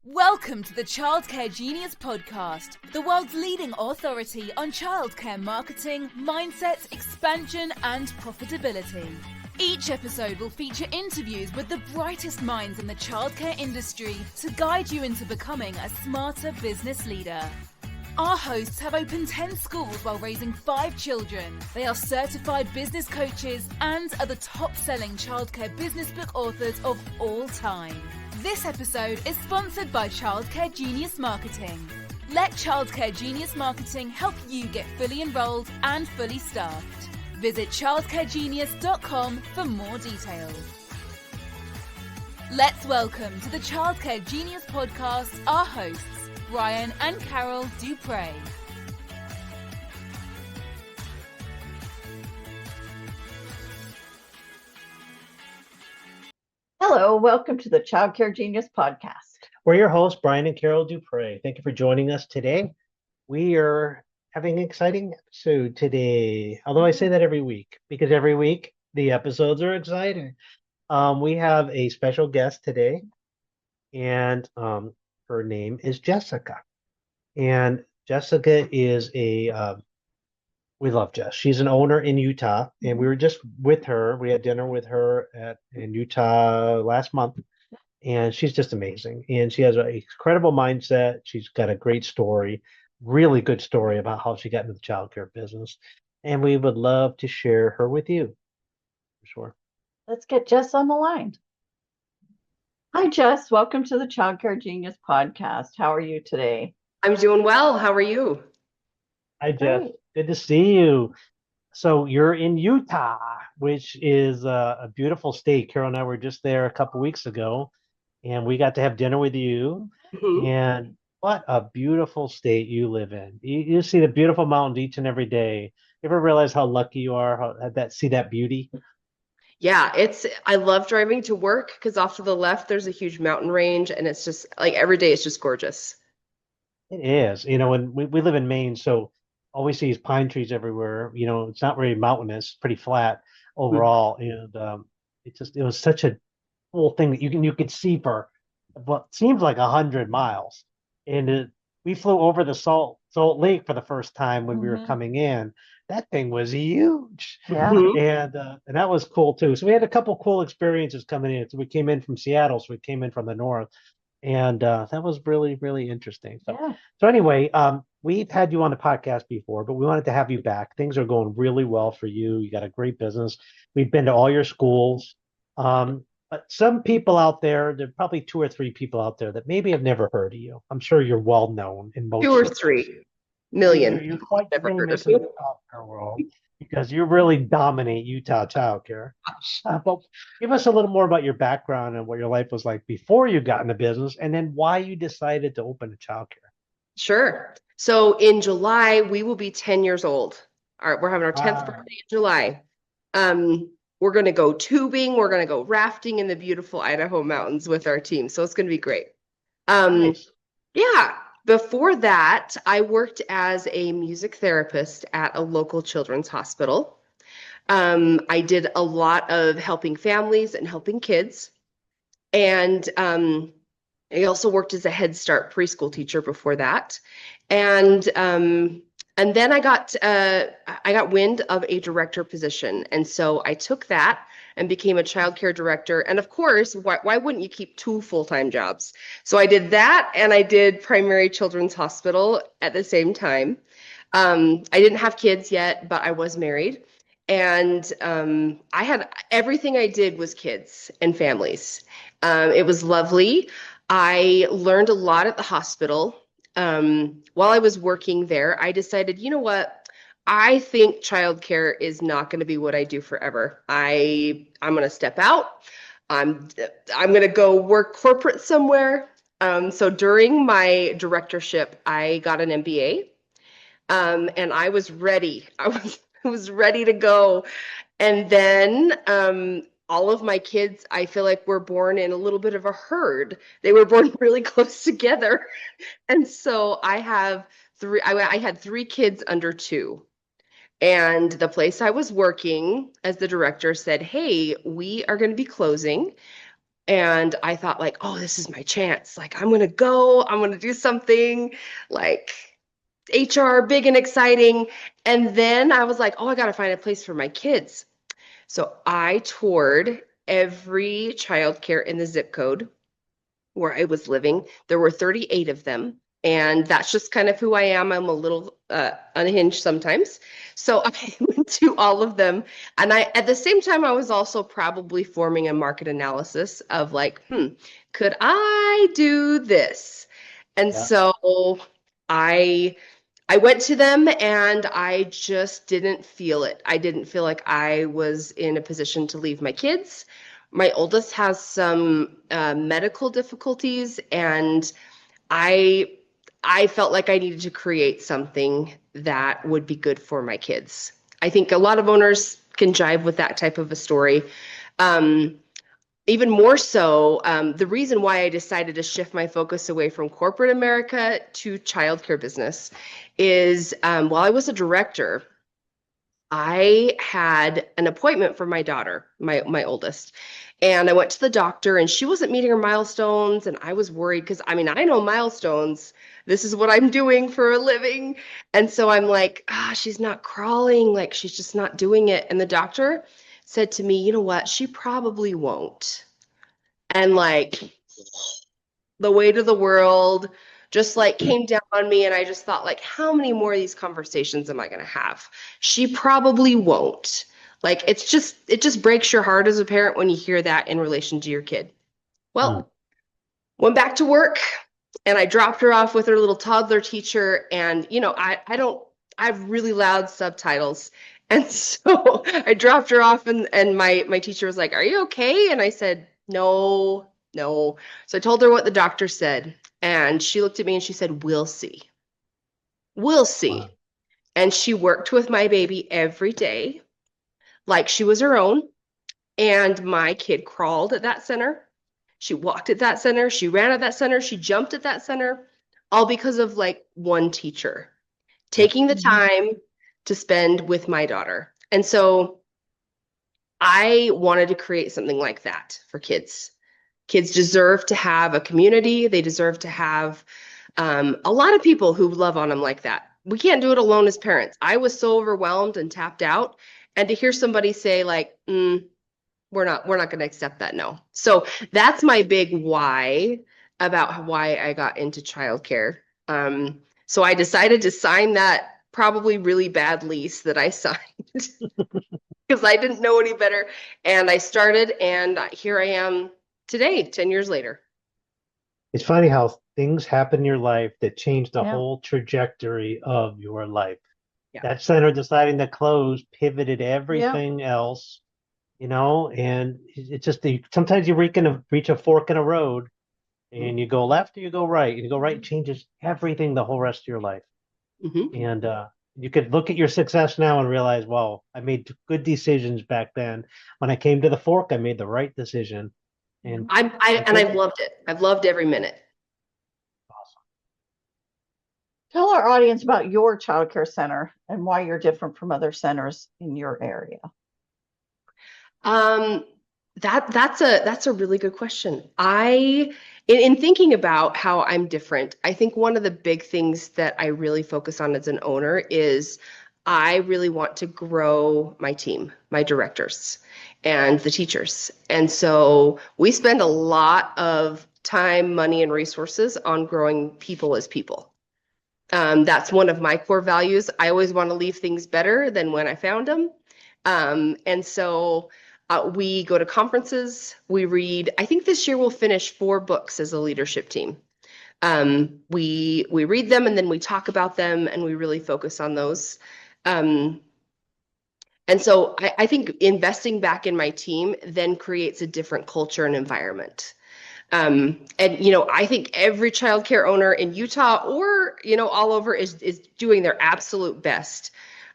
Welcome to the Childcare Genius Podcast, the world's leading authority on childcare marketing, mindset, expansion, and profitability. Each episode will feature interviews with the brightest minds in the childcare industry to guide you into becoming a smarter business leader. Our hosts have opened 10 schools while raising 5 children. They are certified business coaches and are the top-selling childcare business book authors of all time. This episode is sponsored by Childcare Genius Marketing. Let Childcare Genius Marketing help you get fully enrolled and fully staffed. Visit childcaregenius.com for more details. Let's welcome to the Childcare Genius Podcast our hosts, Brian and Carol Dupre. Hello, welcome to the Childcare Genius Podcast. We're your hosts, Brian and Carol Dupre. Thank you for joining us today. We are having an exciting episode today, although I say that every week, because every week the episodes are exciting. We have a special guest today, and her name is Jessica. And Jessica is we love Jess. She's an owner in Utah, and we were just with her. We had dinner with her in Utah last month, and she's just amazing. And she has an incredible mindset. She's got a great story, really good story about how she got into the childcare business. And we would love to share her with you, for sure. Let's get Jess on the line. Hi, Jess. Welcome to the Childcare Genius Podcast. How are you today? I'm doing well. How are you? Hi, Jess. Great. Good to see you. So you're in Utah, which is a beautiful state. Carol and I were just there a couple weeks ago, and we got to have dinner with you. Mm-hmm. And what a beautiful state you live in. You see the beautiful mountains each and every day. You ever realize how lucky you are, see that beauty? Yeah, I love driving to work because off to the left, there's a huge mountain range, and it's just like every day it's just gorgeous. It is. And we live in Maine, so all we see is pine trees everywhere. It's not very mountainous, pretty flat overall. Mm-hmm. And it was such a cool thing that you could see for what seems like 100 miles. And we flew over the Salt Lake for the first time when we were coming in. That thing was huge. Yeah. And that was cool too. So we had a couple cool experiences coming in. So we came in from Seattle, so we came in from the north. And that was really, really interesting. So anyway, we've had you on the podcast before, but we wanted to have you back. Things are going really well for you. You got a great business. We've been to all your schools. But some people out there are probably 2 or 3 people out there that maybe have never heard of you. I'm sure you're well known in most 2 or 3 million. You're quite famous in the childcare world because you really dominate Utah childcare. But give us a little more about your background and what your life was like before you got into business, and then why you decided to open a childcare. Sure. So in July, we will be 10 years old. All right, we're having our 10th birthday in July. We're going to go tubing. We're going to go rafting in the beautiful Idaho mountains with our team. So it's going to be great. Nice. Yeah. Before that, I worked as a music therapist at a local children's hospital. I did a lot of helping families and helping kids. And I also worked as a Head Start preschool teacher before that. And then I got wind of a director position. And so I took that and became a childcare director. And of course, why wouldn't you keep 2 full-time jobs? So I did that, and I did primary children's hospital at the same time. I didn't have kids yet, but I was married. And I had everything I did was kids and families. It was lovely. I learned a lot at the hospital. While I was working there, I decided, you know what? I think childcare is not going to be what I do forever. I'm going to step out. I'm going to go work corporate somewhere. So during my directorship, I got an MBA, and I was ready. I was ready to go. And then all of my kids, I feel like, were born in a little bit of a herd. They were born really close together. And so I had 3 kids under 2. And the place I was working as the director said, hey, we are going to be closing. And I thought like, oh, this is my chance. Like, I'm going to do something like HR, big and exciting. And then I was like, oh, I got to find a place for my kids. So I toured every childcare in the zip code where I was living. There were 38 of them. And that's just kind of who I am. I'm a little unhinged sometimes. So I went to all of them. And at the same time, I was also probably forming a market analysis of like, could I do this? And Yeah. so I went to them and I just didn't feel it. I didn't feel like I was in a position to leave my kids. My oldest has some medical difficulties, and I felt like I needed to create something that would be good for my kids. I think a lot of owners can jive with that type of a story. Even more so, the reason why I decided to shift my focus away from corporate America to childcare business is while I was a director, I had an appointment for my daughter, my oldest, and I went to the doctor and she wasn't meeting her milestones, and I was worried because I mean, I know milestones. This is what I'm doing for a living. And so I'm like, she's not crawling, like she's just not doing it. And the doctor said to me, you know what? She probably won't. And like the weight of the world just like came down on me, and I just thought like, how many more of these conversations am I going to have? She probably won't. Like it just breaks your heart as a parent when you hear that in relation to your kid. Well, went back to work and I dropped her off with her little toddler teacher, and I have really loud subtitles. And so I dropped her off, and my teacher was like, "Are you okay?" And I said, "No, no." So I told her what the doctor said, and she looked at me and she said, "We'll see. We'll see." Wow. And she worked with my baby every day like she was her own. And my kid crawled at that center. She walked at that center. She ran at that center. She jumped at that center, all because of like one teacher taking the time to spend with my daughter. And so I wanted to create something like that for kids. Kids deserve to have a community. They deserve to have a lot of people who love on them like that. We can't do it alone as parents. I was so overwhelmed and tapped out. And to hear somebody say like, we're not going to accept that. No. So that's my big why about why I got into childcare. So I decided to sign that probably really bad lease that I signed because I didn't know any better. And I started, and here I am today, 10 years later. It's funny how things happen in your life that change the Yeah. whole trajectory of your life. Yeah. That center deciding to close pivoted everything else, and it's just sometimes you reach a fork in a road and you go left or you go right, and you go right changes everything the whole rest of your life. Mm-hmm. And you could look at your success now and realize, well, I made good decisions back then. When I came to the fork, I made the right decision. And I've loved it. I've loved every minute. Tell our audience about your childcare center and why you're different from other centers in your area. That's a really good question. In thinking about how I'm different, I think one of the big things that I really focus on as an owner is I really want to grow my team, my directors, and the teachers. And so we spend a lot of time, money, and resources on growing people as people. That's one of my core values. I always want to leave things better than when I found them. And so we go to conferences, we read. I think this year we'll finish 4 books as a leadership team. We read them and then we talk about them and we really focus on those. And so I think investing back in my team then creates a different culture and environment. And I think every childcare owner in Utah or all over is doing their absolute best.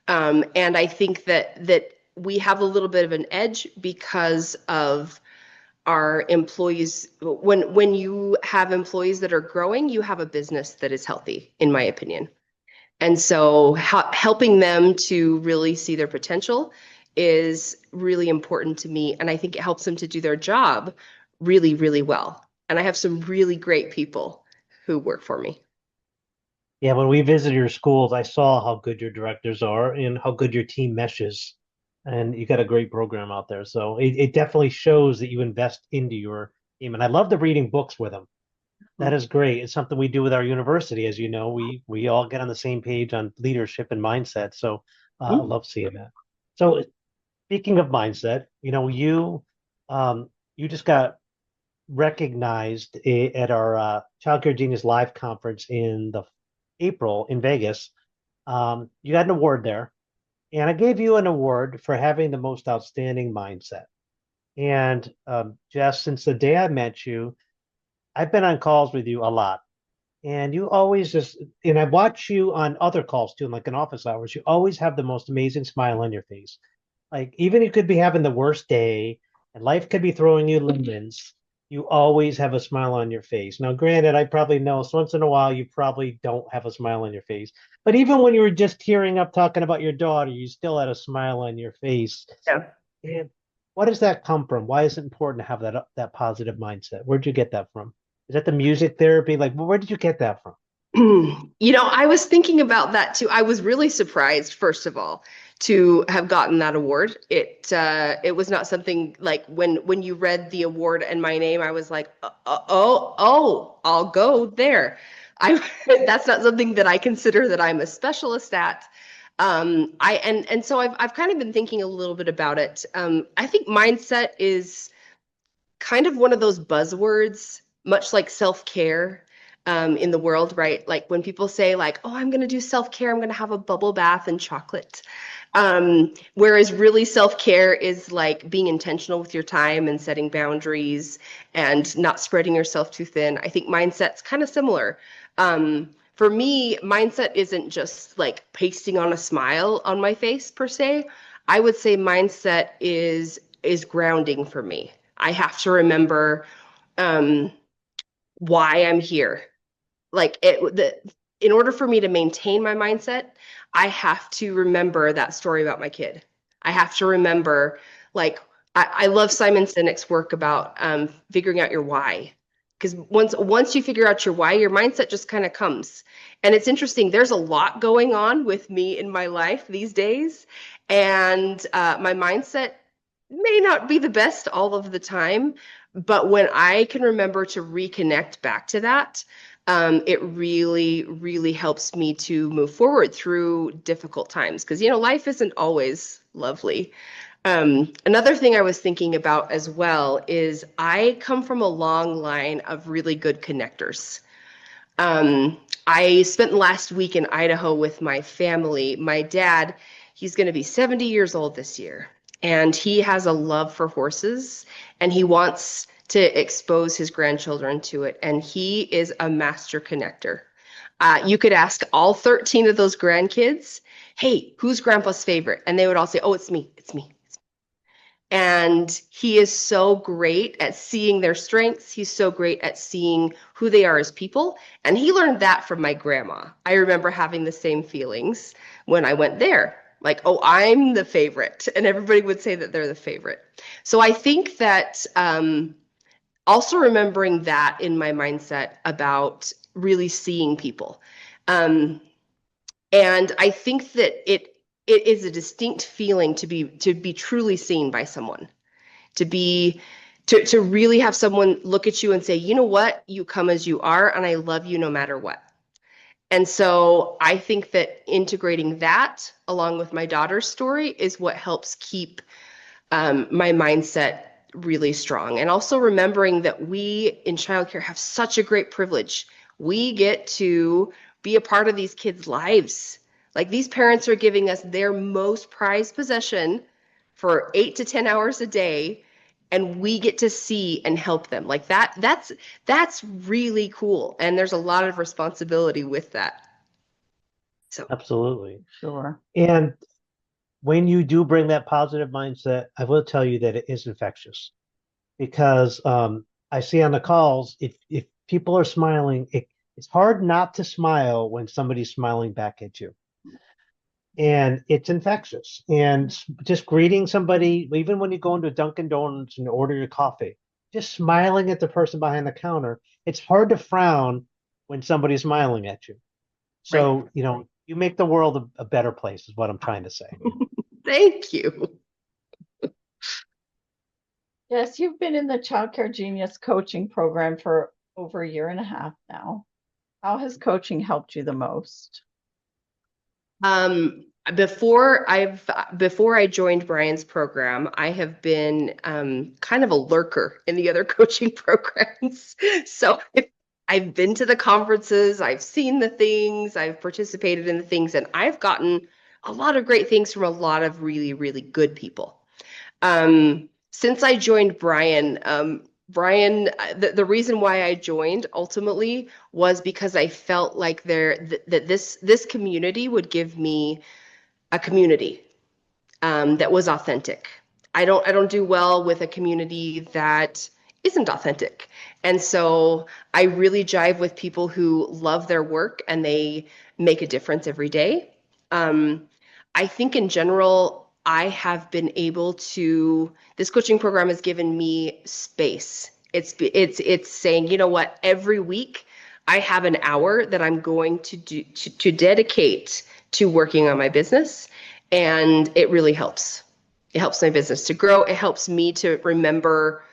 And I think that we have a little bit of an edge because of our employees. When you have employees that are growing, you have a business that is healthy, in my opinion. And so helping them to really see their potential is really important to me. And I think it helps them to do their job really, really well. And I have some really great people who work for me. Yeah, when we visited your schools, I saw how good your directors are and how good your team meshes. And you got a great program out there. So it definitely shows that you invest into your team. And I love the reading books with them. That is great. It's something we do with our university. As you know, we all get on the same page on leadership and mindset. So I Mhm. love seeing that. So speaking of mindset, you just got recognized at our Child Care Genius Live conference in the April in Vegas. You got an award there, and I gave you an award for having the most outstanding mindset. And Jess, since the day I met you, I've been on calls with you a lot. And you always and I watch you on other calls too, like in office hours, you always have the most amazing smile on your face. Like, even you could be having the worst day and life could be throwing you lemons, you always have a smile on your face. Now, granted, I probably know so once in a while you probably don't have a smile on your face. But even when you were just tearing up talking about your daughter, you still had a smile on your face. Yeah. And what does that come from? Why is it important to have that positive mindset? Where'd you get that from? Is that the music therapy? Like, where did you get that from? I was thinking about that too. I was really surprised, first of all, to have gotten that award. It was not something like when you read the award and my name, I was like, oh, I'll go there. I That's not something that I consider that I'm a specialist at. And so I've kind of been thinking a little bit about it. I think mindset is kind of one of those buzzwords, much like self-care in the world, right? Like when people say like, oh, I'm going to do self-care, I'm going to have a bubble bath and chocolate. Whereas really self-care is like being intentional with your time and setting boundaries and not spreading yourself too thin. I think mindset's kind of similar. For me, mindset isn't just like pasting on a smile on my face per se. I would say mindset is grounding for me. I have to remember um, why I'm here. In order for me to maintain my mindset, I have to remember that story about my kid. I have to remember, like, I love Simon Sinek's work about figuring out your why. Because once you figure out your why, your mindset just kind of comes. And it's interesting, there's a lot going on with me in my life these days. And my mindset may not be the best all of the time, but when I can remember to reconnect back to that, it really, really helps me to move forward through difficult times because, life isn't always lovely. Another thing I was thinking about as well is I come from a long line of really good connectors. I spent the last week in Idaho with my family. My dad, he's going to be 70 years old this year, and he has a love for horses, and he wants to expose his grandchildren to it, and he is a master connector. You could ask all 13 of those grandkids, hey, who's grandpa's favorite? And they would all say, oh, it's me, it's me. And he is so great at seeing their strengths. He's so great at seeing who they are as people. And he learned that from my grandma. I remember having the same feelings when I went there. Like, oh, I'm the favorite. And everybody would say that they're the favorite. So I think that also remembering that in my mindset about really seeing people. And I think that it is a distinct feeling to be truly seen by someone, to really have someone look at you and say, you know what, you come as you are, and I love you no matter what. And so I think that integrating that along with my daughter's story is what helps keep my mindset really strong. And also remembering that we in childcare have such a great privilege. We get to be a part of these kids' lives. Like these parents are giving us their most prized possession for 8 to 10 hours a day, and we get to see and help them. Like that's really cool. And there's a lot of responsibility with that. So Absolutely. Sure. And when you do bring that positive mindset, I will tell you that it is infectious because I see on the calls, if people are smiling, it's hard not to smile when somebody's smiling back at you. And it's infectious. And just greeting somebody, even when you go into Dunkin' Donuts and order your coffee, just smiling at the person behind the counter. It's hard to frown when somebody's smiling at you. So, you make the world a better place is what I'm trying to say. Thank you. Yes, you've been in the Childcare Genius coaching program for over a year and a half now. How has coaching helped you the most? Before I joined Brian's program, I have been kind of a lurker in the other coaching programs. So I've been to the conferences, I've seen the things, I've participated in the things, and I've gotten a lot of great things from a lot of really, really good people. Since I joined Brian, the reason why I joined ultimately was because I felt like that this community would give me a community that was authentic. I don't do well with a community that isn't authentic. And so I really jive with people who love their work and they make a difference every day. I think in general, I have been able to, this coaching program has given me space. It's saying, you know what, every week I have an hour that I'm going to dedicate to working on my business. And it really helps. It helps my business to grow. It helps me to remember.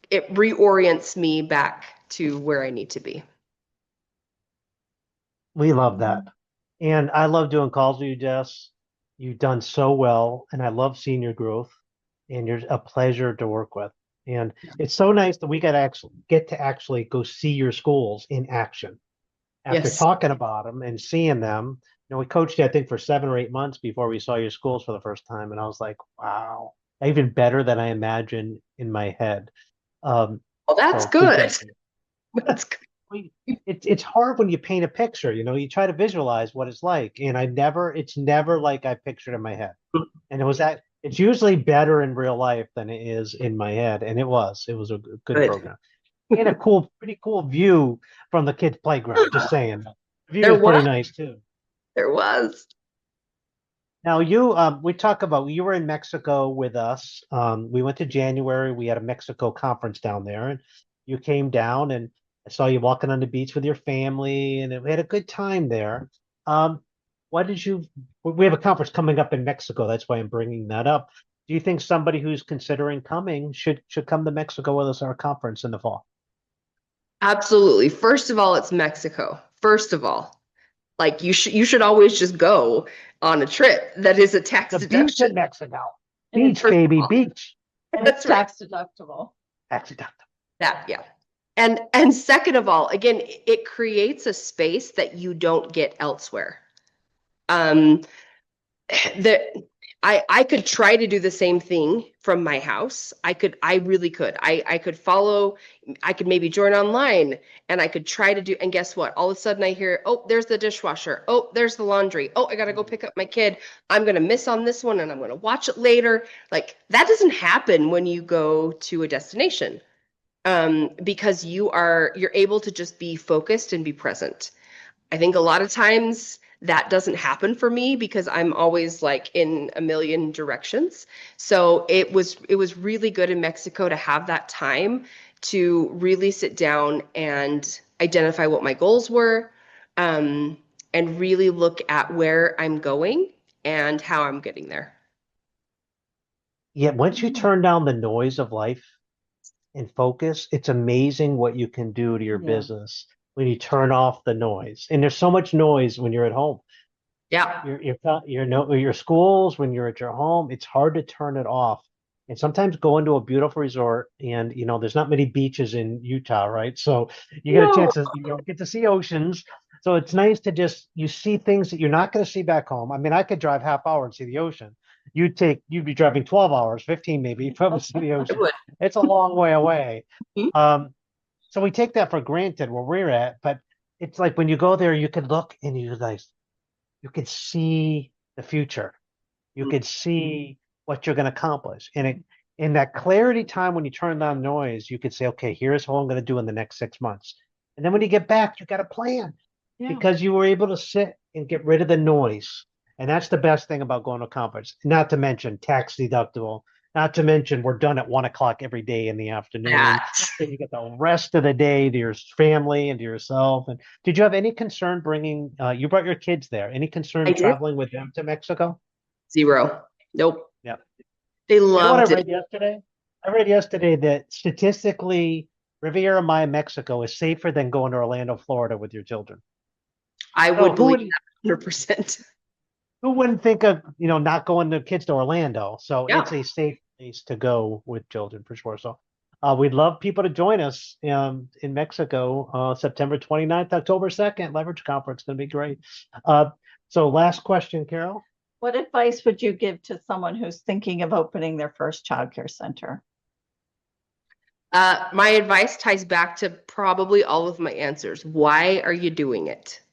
It reorients me back to where I need to be. We love that. And I love doing calls with you, Jess. You've done so well, and I love seeing your growth, and you're a pleasure to work with. And it's so nice that we get to actually go see your schools in action after Yes. talking about them and seeing them. We coached you, I think, for 7 or 8 months before we saw your schools for the first time, and I was like, wow, even better than I imagined in my head. Well, that's So good. job. That's good. It's hard when you paint a picture, you try to visualize what it's like, and it's never like I pictured in my head. And it's usually better in real life than it is in my head, and it was a good program. And a pretty cool view from the kids' playground, just saying. The view was pretty nice too. There was. Now we talk about, you were in Mexico with us. We went to January. We had a Mexico conference down there, and you came down, and I saw you walking on the beach with your family, and we had a good time there. We have a conference coming up in Mexico. That's why I'm bringing that up. Do you think somebody who's considering coming should come to Mexico with us at our conference in the fall? Absolutely. First of all, it's Mexico. First of all, like you should always just go on a trip that is a tax deduction. Beach in Mexico. Beach, baby, beach. And it's tax deductible. Tax deductible. Yeah. And second of all, again, it creates a space that you don't get elsewhere. I could try to do the same thing from my house. I really could. I could maybe join online and I could try to do, and guess what? All of a sudden I hear, oh, there's the dishwasher. Oh, there's the laundry. Oh, I got to go pick up my kid. I'm going to miss on this one and I'm going to watch it later. Like that doesn't happen when you go to a destination. Because you're able to just be focused and be present. I think a lot of times that doesn't happen for me because I'm always like in a million directions. So it was really good in Mexico to have that time to really sit down and identify what my goals were, and really look at where I'm going and how I'm getting there. Yeah, once you turn down the noise of life and focus, it's amazing what you can do to your business when you turn off the noise. And there's so much noise when you're at home. Yeah. Your schools, when you're at your home, it's hard to turn it off. And sometimes go into a beautiful resort and, there's not many beaches in Utah, right? So you get a chance to, get to see oceans. So it's nice to you see things that you're not going to see back home. I mean, I could drive half hour and see the ocean. You'd be driving 12 hours, 15 maybe, to see the ocean. It's a long way away. So we take that for granted where we're at, but it's like when you go there, you can look and you could see the future. You could see what you're going to accomplish. And in that clarity time, when you turn down noise, you could say, okay, here's what I'm going to do in the next 6 months. And then when you get back, you got a plan because you were able to sit and get rid of the noise. And that's the best thing about going to a conference, not to mention tax deductible, Not to mention, we're done at 1 o'clock every day in the afternoon. That. Then you get the rest of the day to your family and to yourself. And did you have any concern bringing, you brought your kids there, any concern I did. traveling with them to Mexico? Zero. Nope. Yeah. They You know what I loved read it. yesterday? I read yesterday that statistically, Riviera Maya, Mexico is safer than going to Orlando, Florida with your children. I So would believe that 100%. who wouldn't think of, not going the kids to Orlando? So Yeah. it's a safe place to go with children for sure. So we'd love people to join us in Mexico, September 29th, October 2nd, Leverage Conference. It's going to be great. So last question, Carol. What advice would you give to someone who's thinking of opening their first childcare center? My advice ties back to probably all of my answers. Why are you doing it?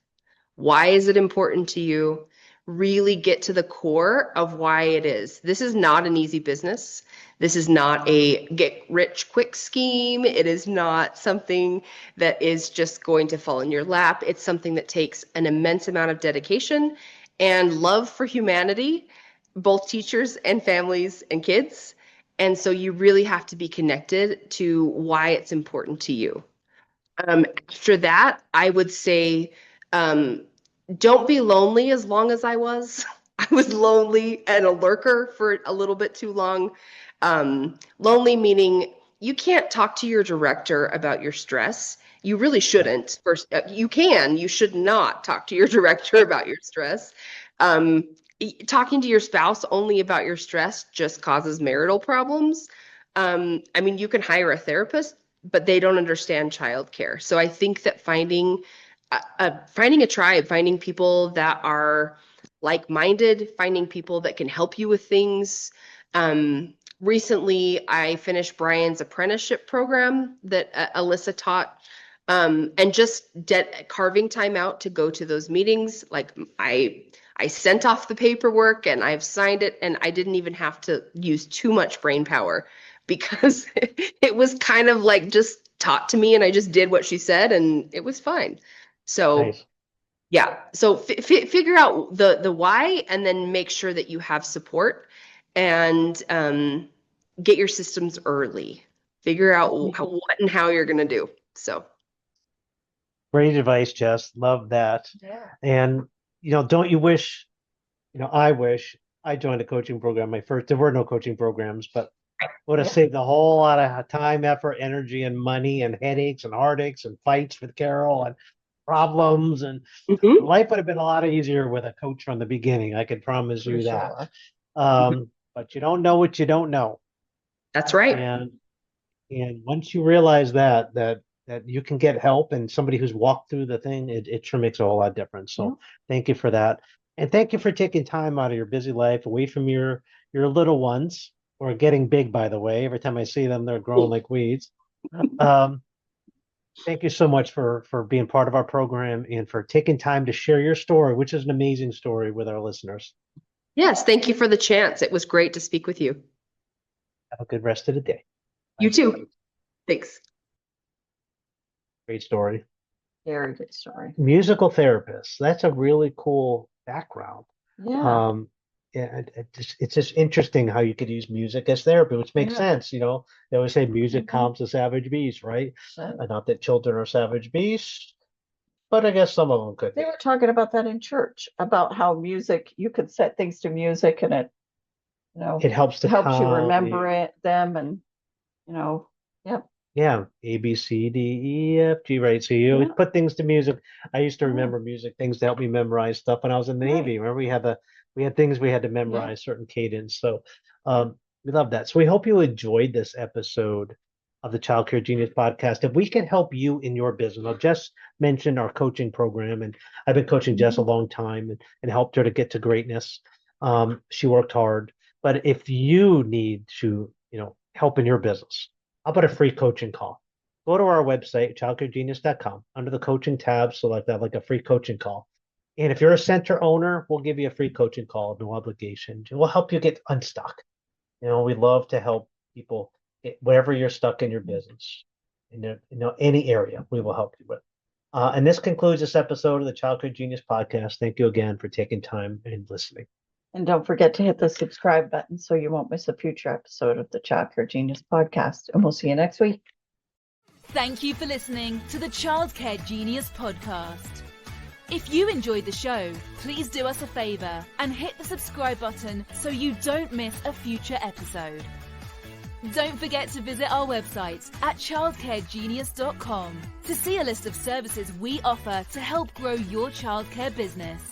Why is it important to you? Really get to the core of why it is. This is not an easy business. This is not a get rich quick scheme. It is not something that is just going to fall in your lap. It's something that takes an immense amount of dedication and love for humanity, both teachers and families and kids. And so you really have to be connected to why it's important to you. After that, I would say, don't be lonely as long as I was. I was lonely and a lurker for a little bit too long. Lonely meaning you can't talk to your director about your stress. You really shouldn't. First, you should not talk to your director about your stress. Talking to your spouse only about your stress just causes marital problems. I mean, you can hire a therapist, but they don't understand childcare. So I think that finding a tribe, finding people that are like-minded, finding people that can help you with things. Recently, I finished Brian's apprenticeship program that Alyssa taught, and just carving time out to go to those meetings. Like I sent off the paperwork and I've signed it, and I didn't even have to use too much brain power because it was kind of like just taught to me, and I just did what she said, and it was fine. So Nice. yeah, so figure out the why, and then make sure that you have support, and get your systems early. Figure out what and how you're going to do. So Great advice, Jess. Love that. Yeah. And, don't you wish, I wish I joined a coaching program. There were no coaching programs, but would have saved a whole lot of time, effort, energy, and money, and headaches and heartaches and fights with Carol and problems. And life would have been a lot easier with a coach from the beginning. I could promise you that. But you don't know what you don't know. That's right. And once you realize that you can get help, and somebody who's walked through the thing, it sure makes a whole lot of difference. So thank you for that. And thank you for taking time out of your busy life away from your little ones, who are getting big, by the way. Every time I see them, they're growing like weeds. Thank you so much for being part of our program and for taking time to share your story, which is an amazing story, with our listeners. Yes, thank you for the chance. It was great to speak with you. Have a good rest of the day. You too. Thanks. Great story. Very good story. Musical therapist. That's a really cool background. Yeah. It's just interesting how you could use music as therapy, which makes sense. They always say music calms the savage beast, right? Not that children are savage beasts, but I guess some of them could be. They were talking about that in church, about how music, you could set things to music, and it helps you calm remember them, and yep. Yeah, A, B, C, D, E, F, G, right? So you always put things to music. I used to remember music, things to help me memorize stuff when I was in the Navy. Remember, we had things we had to memorize, certain cadence. So we love that. So we hope you enjoyed this episode of the Childcare Genius podcast. If we can help you in your business, I'll just mention our coaching program, and I've been coaching Jess a long time and helped her to get to greatness. She worked hard, but if you need to, help in your business, how about a free coaching call? Go to our website, childcaregenius.com. Under the coaching tab, select that, like a free coaching call. And if you're a center owner, we'll give you a free coaching call, no obligation. We'll help you get unstuck. We love to help people wherever you're stuck in your business, in any area, we will help you with. And this concludes this episode of the Childcare Genius podcast. Thank you again for taking time and listening. And don't forget to hit the subscribe button so you won't miss a future episode of the Childcare Genius podcast. And we'll see you next week. Thank you for listening to the Childcare Genius podcast. If you enjoyed the show, please do us a favor and hit the subscribe button so you don't miss a future episode. Don't forget to visit our website at childcaregenius.com to see a list of services we offer to help grow your childcare business.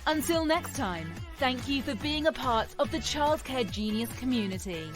Until next time, thank you for being a part of the Childcare Genius community.